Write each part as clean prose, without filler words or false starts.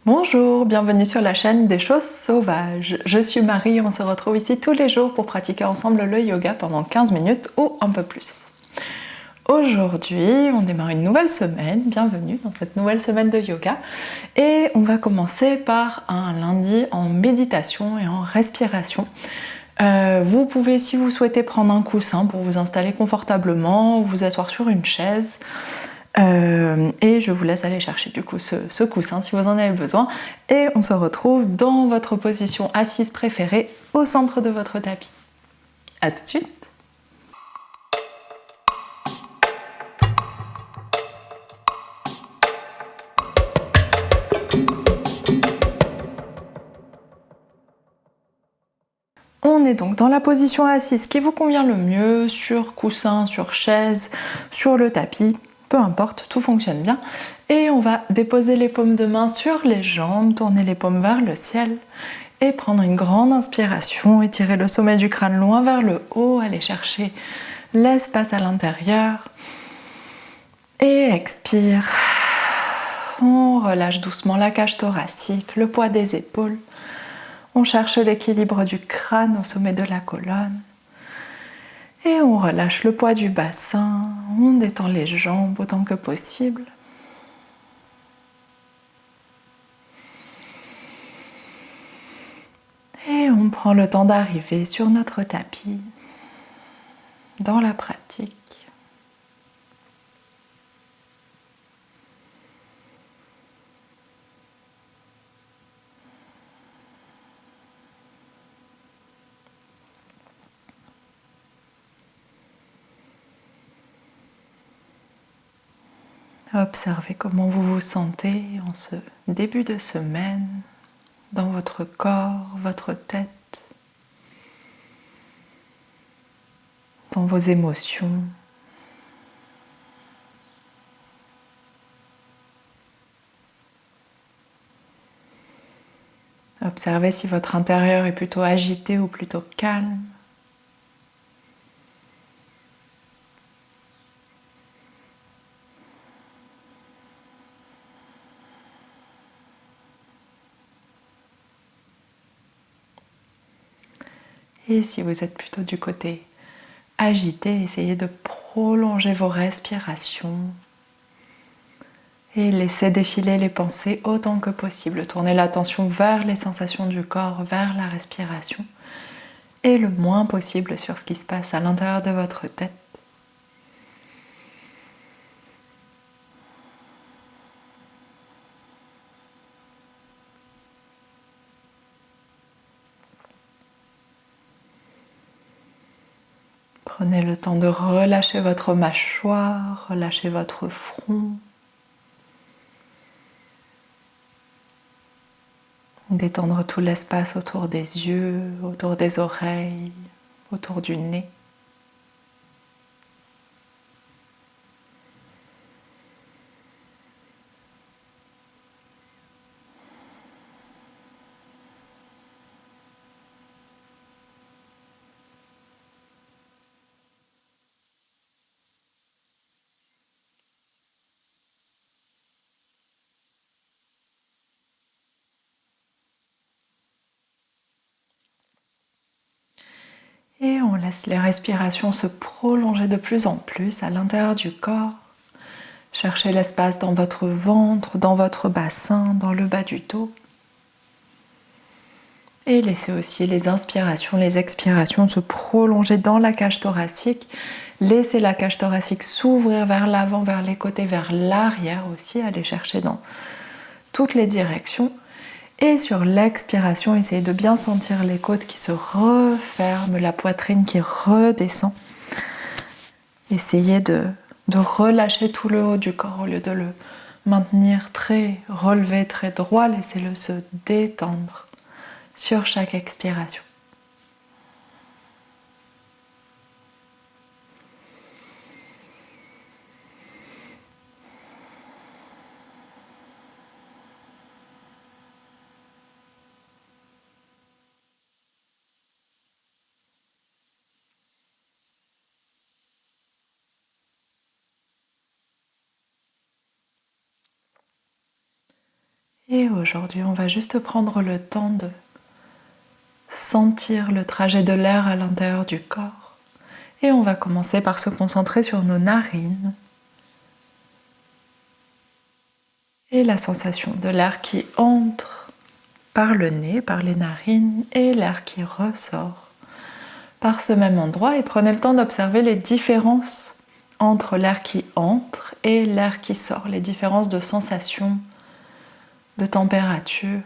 Bonjour, bienvenue sur la chaîne des choses sauvages. Je suis Marie, on se retrouve ici tous les jours pour pratiquer ensemble le yoga pendant 15 minutes ou un peu plus. Aujourd'hui, on démarre une nouvelle semaine, bienvenue dans cette nouvelle semaine de yoga et on va commencer par un lundi en méditation et en respiration. Vous pouvez, si vous souhaitez, prendre un coussin pour vous installer confortablement ou vous asseoir sur une chaise. Et je vous laisse aller chercher du coup ce coussin si vous en avez besoin. Et on se retrouve dans votre position assise préférée au centre de votre tapis. A tout de suite! On est donc dans la position assise qui vous convient le mieux, sur coussin, sur chaise, sur le tapis, peu importe, tout fonctionne bien. Et on va déposer les paumes de main sur les jambes, tourner les paumes vers le ciel et prendre une grande inspiration, étirer le sommet du crâne loin vers le haut, aller chercher l'espace à l'intérieur. Et expire. On relâche doucement la cage thoracique, le poids des épaules. On cherche l'équilibre du crâne au sommet de la colonne. Et on relâche le poids du bassin. On détend les jambes autant que possible. Et on prend le temps d'arriver sur notre tapis, dans la pratique. Observez comment vous vous sentez en ce début de semaine, dans votre corps, votre tête, dans vos émotions. Observez si votre intérieur est plutôt agité ou plutôt calme. Et si vous êtes plutôt du côté agité, essayez de prolonger vos respirations et laissez défiler les pensées autant que possible. Tournez l'attention vers les sensations du corps, vers la respiration et le moins possible sur ce qui se passe à l'intérieur de votre tête. Prenez le temps de relâcher votre mâchoire, relâcher votre front. Détendre tout l'espace autour des yeux, autour des oreilles, autour du nez. Et on laisse les respirations se prolonger de plus en plus à l'intérieur du corps. Cherchez l'espace dans votre ventre, dans votre bassin, dans le bas du dos. Et laissez aussi les inspirations, les expirations se prolonger dans la cage thoracique. Laissez la cage thoracique s'ouvrir vers l'avant, vers les côtés, vers l'arrière aussi. Allez chercher dans toutes les directions. Et sur l'expiration, essayez de bien sentir les côtes qui se referment, la poitrine qui redescend. Essayez de relâcher tout le haut du corps au lieu de le maintenir très relevé, très droit. Laissez-le se détendre sur chaque expiration. Et aujourd'hui, on va juste prendre le temps de sentir le trajet de l'air à l'intérieur du corps. Et on va commencer par se concentrer sur nos narines et la sensation de l'air qui entre par le nez, par les narines, et l'air qui ressort par ce même endroit. Et prenez le temps d'observer les différences entre l'air qui entre et l'air qui sort, les différences de sensation, de température.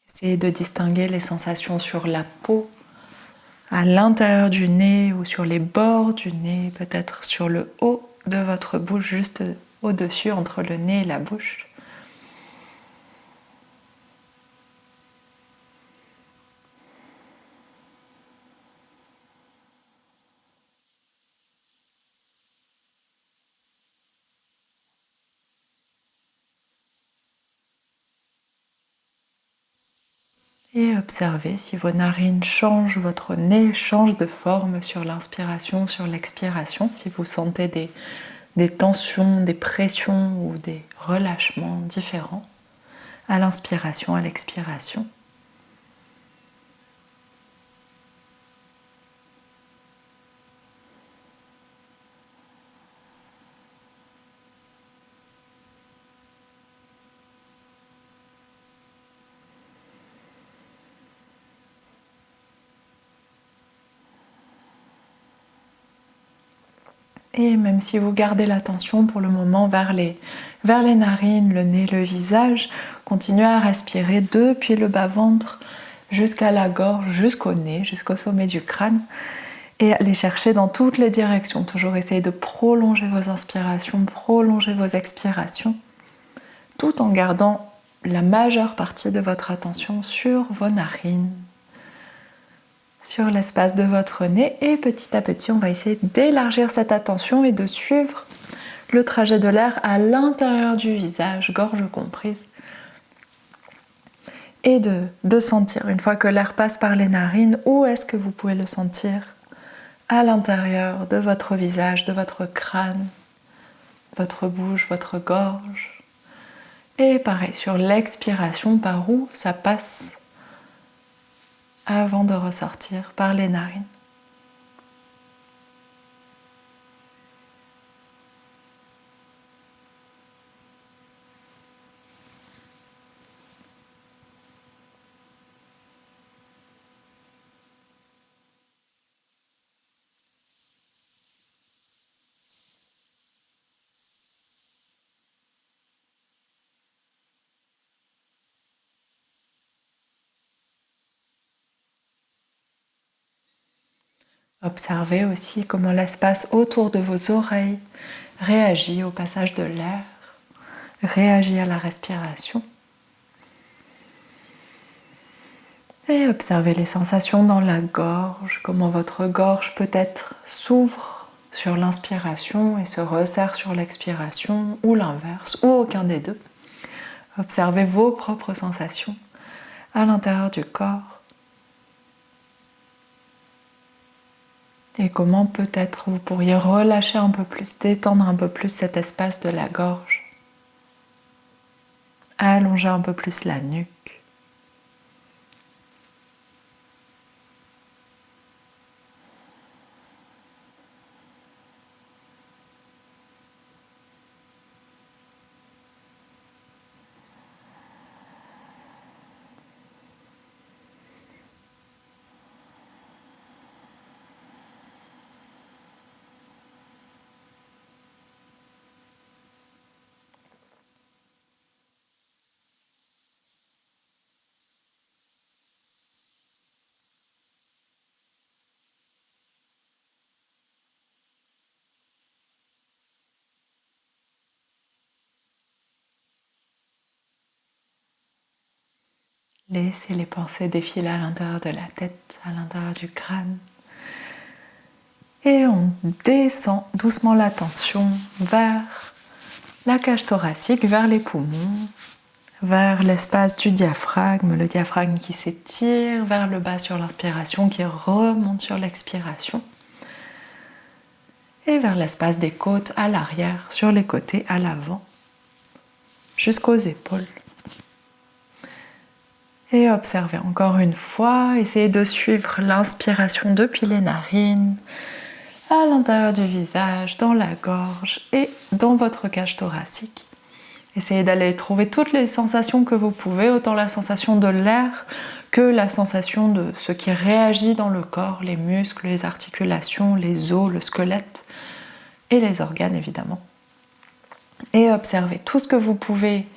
Essayez de distinguer les sensations sur la peau, à l'intérieur du nez ou sur les bords du nez, peut-être sur le haut de votre bouche, juste au-dessus entre le nez et la bouche. Et observez si vos narines changent, votre nez change de forme sur l'inspiration, sur l'expiration, si vous sentez des tensions, des pressions ou des relâchements différents à l'inspiration, à l'expiration. Et même si vous gardez l'attention pour le moment vers les narines, le nez, le visage, continuez à respirer depuis le bas-ventre jusqu'à la gorge, jusqu'au nez, jusqu'au sommet du crâne. Et allez chercher dans toutes les directions. Toujours essayer de prolonger vos inspirations, prolonger vos expirations, tout en gardant la majeure partie de votre attention sur vos narines, sur l'espace de votre nez, et petit à petit on va essayer d'élargir cette attention et de suivre le trajet de l'air à l'intérieur du visage, gorge comprise, et de sentir, une fois que l'air passe par les narines, où est-ce que vous pouvez le sentir à l'intérieur de votre visage, de votre crâne, votre bouche, votre gorge. Et pareil, sur l'expiration, par où ça passe avant de ressortir par les narines. Observez aussi comment l'espace autour de vos oreilles réagit au passage de l'air, réagit à la respiration. Et observez les sensations dans la gorge, comment votre gorge peut-être s'ouvre sur l'inspiration et se resserre sur l'expiration, ou l'inverse, ou aucun des deux. Observez vos propres sensations à l'intérieur du corps. Et comment peut-être vous pourriez relâcher un peu plus, détendre un peu plus cet espace de la gorge, allonger un peu plus la nuque. Laissez les pensées défiler à l'intérieur de la tête, à l'intérieur du crâne. Et on descend doucement l'attention vers la cage thoracique, vers les poumons, vers l'espace du diaphragme, le diaphragme qui s'étire vers le bas sur l'inspiration, qui remonte sur l'expiration, et vers l'espace des côtes à l'arrière, sur les côtés à l'avant, jusqu'aux épaules. Et observez encore une fois, essayez de suivre l'inspiration depuis les narines, à l'intérieur du visage, dans la gorge et dans votre cage thoracique. Essayez d'aller trouver toutes les sensations que vous pouvez, autant la sensation de l'air que la sensation de ce qui réagit dans le corps, les muscles, les articulations, les os, le squelette et les organes évidemment. Et observez tout ce que vous pouvez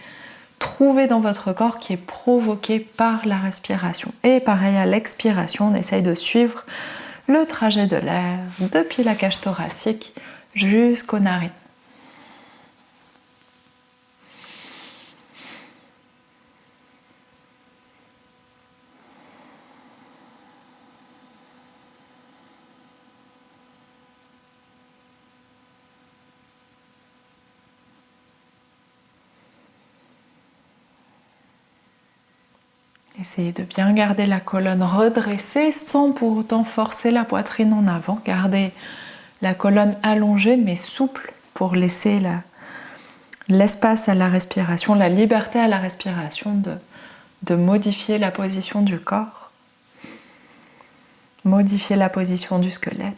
trouver dans votre corps qui est provoqué par la respiration. Et pareil à l'expiration, on essaye de suivre le trajet de l'air depuis la cage thoracique jusqu'aux narines. Essayez de bien garder la colonne redressée sans pour autant forcer la poitrine en avant. Gardez la colonne allongée mais souple pour laisser l'espace à la respiration, la liberté à la respiration de modifier la position du corps, modifier la position du squelette.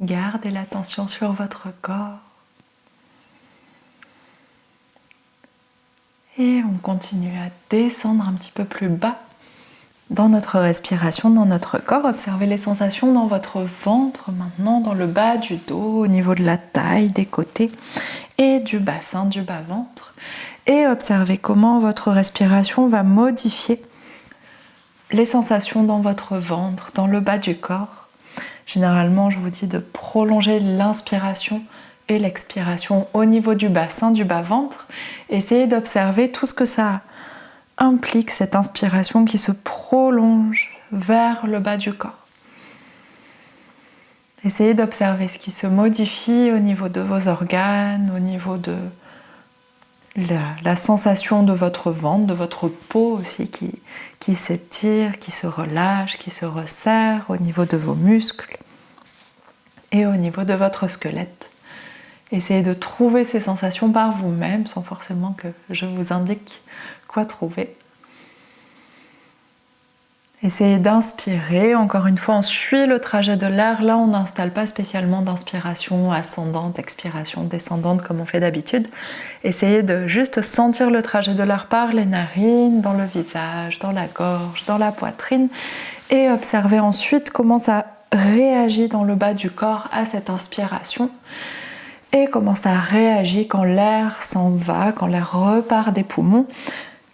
Gardez l'attention sur votre corps. Et on continue à descendre un petit peu plus bas dans notre respiration, dans notre corps. Observez les sensations dans votre ventre maintenant, dans le bas du dos, au niveau de la taille, des côtés et du bassin, du bas-ventre. Et observez comment votre respiration va modifier les sensations dans votre ventre, dans le bas du corps. Généralement, je vous dis de prolonger l'inspiration et l'expiration au niveau du bassin, du bas-ventre. Essayez d'observer tout ce que ça implique, cette inspiration qui se prolonge vers le bas du corps. Essayez d'observer ce qui se modifie au niveau de vos organes, au niveau de la sensation de votre ventre, de votre peau aussi qui s'étire, qui se relâche, qui se resserre au niveau de vos muscles et au niveau de votre squelette. Essayez de trouver ces sensations par vous-même sans forcément que je vous indique quoi trouver. Essayez d'inspirer. Encore une fois, on suit le trajet de l'air. Là, on n'installe pas spécialement d'inspiration ascendante, expiration descendante comme on fait d'habitude. Essayez de juste sentir le trajet de l'air par les narines, dans le visage, dans la gorge, dans la poitrine et observez ensuite comment ça réagit dans le bas du corps à cette inspiration et comment ça réagit quand l'air s'en va, quand l'air repart des poumons.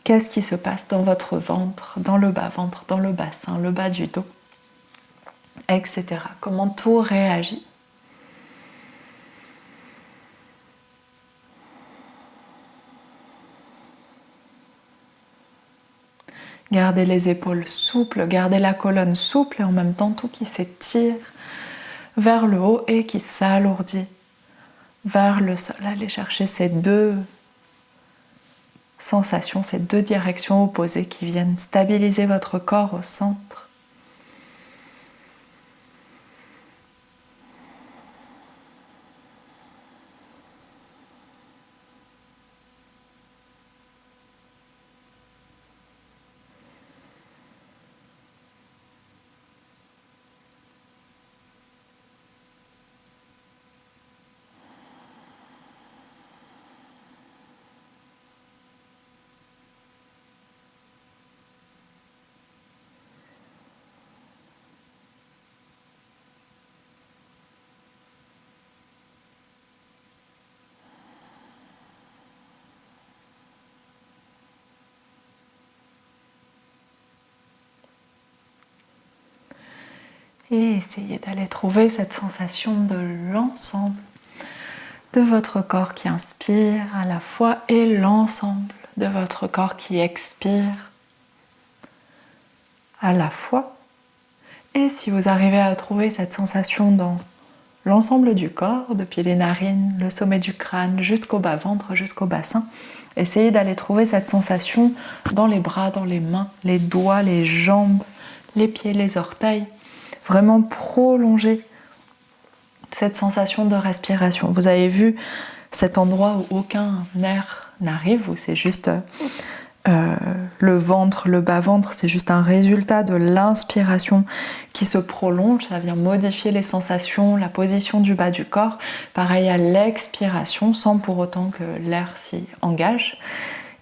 Qu'est-ce qui se passe dans votre ventre, dans le bas-ventre, dans le bassin, le bas du dos, etc. Comment tout réagit. Gardez les épaules souples, gardez la colonne souple et en même temps tout qui s'étire vers le haut et qui s'alourdit vers le sol. Allez chercher ces deux sensations, ces deux directions opposées qui viennent stabiliser votre corps au centre. Et essayez d'aller trouver cette sensation de l'ensemble de votre corps qui inspire à la fois et l'ensemble de votre corps qui expire à la fois. Et si vous arrivez à trouver cette sensation dans l'ensemble du corps, depuis les narines, le sommet du crâne, jusqu'au bas-ventre, jusqu'au bassin, essayez d'aller trouver cette sensation dans les bras, dans les mains, les doigts, les jambes, les pieds, les orteils. Vraiment prolonger cette sensation de respiration. Vous avez vu cet endroit où aucun nerf n'arrive, où c'est juste le ventre, le bas-ventre, c'est juste un résultat de l'inspiration qui se prolonge. Ça vient modifier les sensations, la position du bas du corps. Pareil à l'expiration, sans pour autant que l'air s'y engage.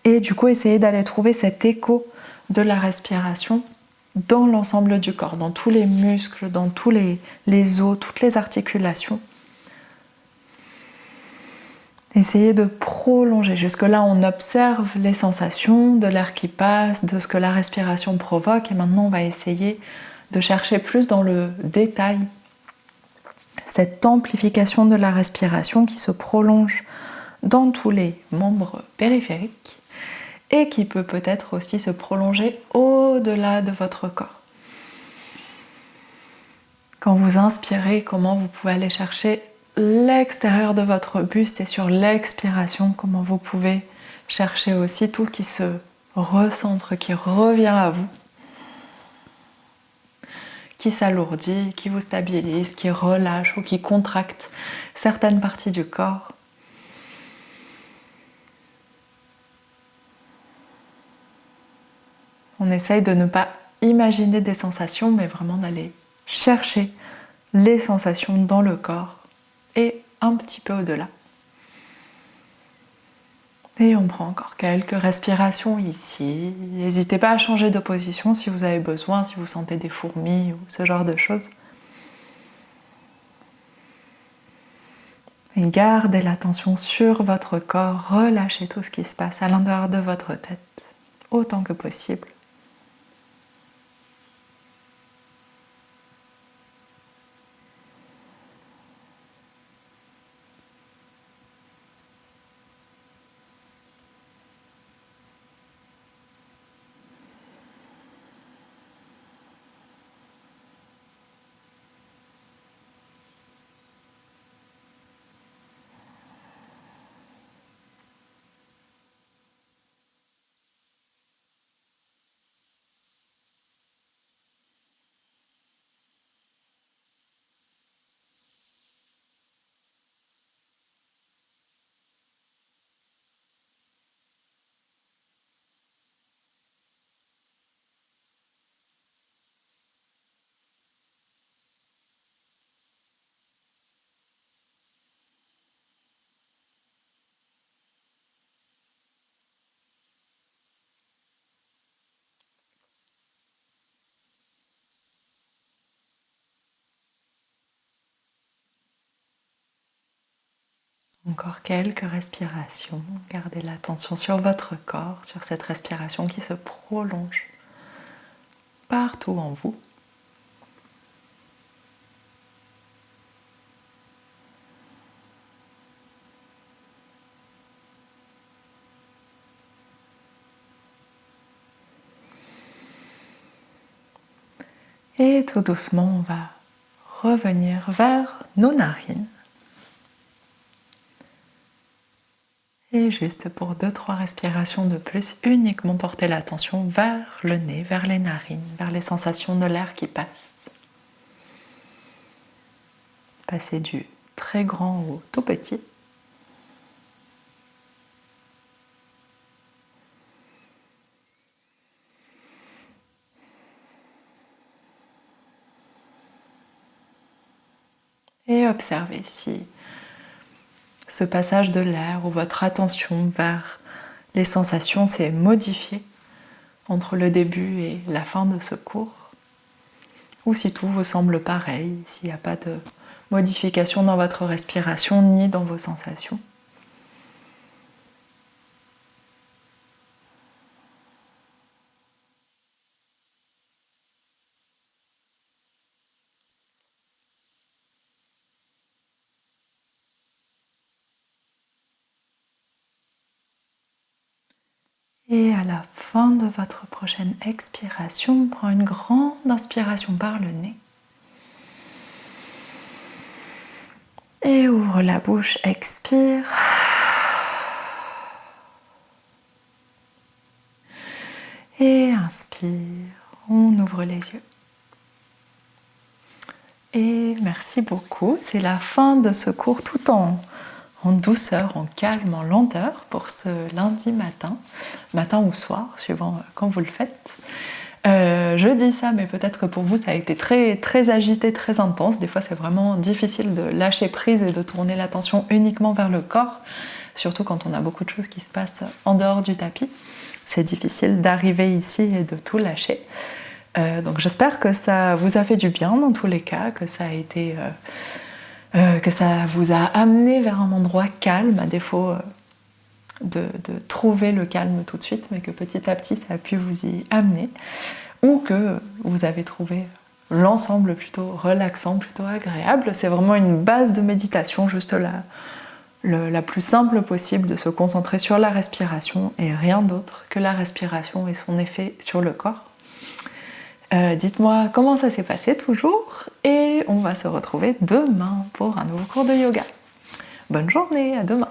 Et du coup, essayez d'aller trouver cet écho de la respiration dans l'ensemble du corps, dans tous les muscles, dans tous les os, toutes les articulations. Essayez de prolonger. Jusque-là, on observe les sensations de l'air qui passe, de ce que la respiration provoque. Et maintenant, on va essayer de chercher plus dans le détail cette amplification de la respiration qui se prolonge dans tous les membres périphériques et qui peut peut-être aussi se prolonger au-delà de votre corps. Quand vous inspirez, comment vous pouvez aller chercher l'extérieur de votre buste et sur l'expiration, comment vous pouvez chercher aussi tout qui se recentre, qui revient à vous, qui s'alourdit, qui vous stabilise, qui relâche ou qui contracte certaines parties du corps. On essaye de ne pas imaginer des sensations, mais vraiment d'aller chercher les sensations dans le corps et un petit peu au-delà. Et on prend encore quelques respirations ici. N'hésitez pas à changer de position si vous avez besoin, si vous sentez des fourmis ou ce genre de choses. Et gardez l'attention sur votre corps, relâchez tout ce qui se passe à l'intérieur de votre tête, autant que possible. Encore quelques respirations. Gardez l'attention sur votre corps, sur cette respiration qui se prolonge partout en vous. Et tout doucement, on va revenir vers nos narines. Et juste pour 2-3 respirations de plus, uniquement porter l'attention vers le nez, vers les narines, vers les sensations de l'air qui passe. Passer du très grand au tout petit. Et observez si ce passage de l'air ou votre attention vers les sensations s'est modifié entre le début et la fin de ce cours, ou si tout vous semble pareil, s'il n'y a pas de modification dans votre respiration ni dans vos sensations. Et à la fin de votre prochaine expiration, prends une grande inspiration par le nez. Et ouvre la bouche, expire. Et inspire, on ouvre les yeux. Et merci beaucoup, c'est la fin de ce cours tout en douceur, en calme, en lenteur pour ce lundi matin ou soir, suivant quand vous le faites. Je dis ça, mais peut-être que pour vous ça a été très, très agité, très intense. Des fois c'est vraiment difficile de lâcher prise et de tourner l'attention uniquement vers le corps, surtout quand on a beaucoup de choses qui se passent en dehors du tapis. C'est difficile d'arriver ici et de tout lâcher. Donc j'espère que ça vous a fait du bien dans tous les cas, que ça a été... que ça vous a amené vers un endroit calme, à défaut de trouver le calme tout de suite, mais que petit à petit ça a pu vous y amener, ou que vous avez trouvé l'ensemble plutôt relaxant, plutôt agréable. C'est vraiment une base de méditation, juste la plus simple possible, de se concentrer sur la respiration et rien d'autre que la respiration et son effet sur le corps. Dites-moi comment ça s'est passé toujours, et on va se retrouver demain pour un nouveau cours de yoga. Bonne journée, à demain.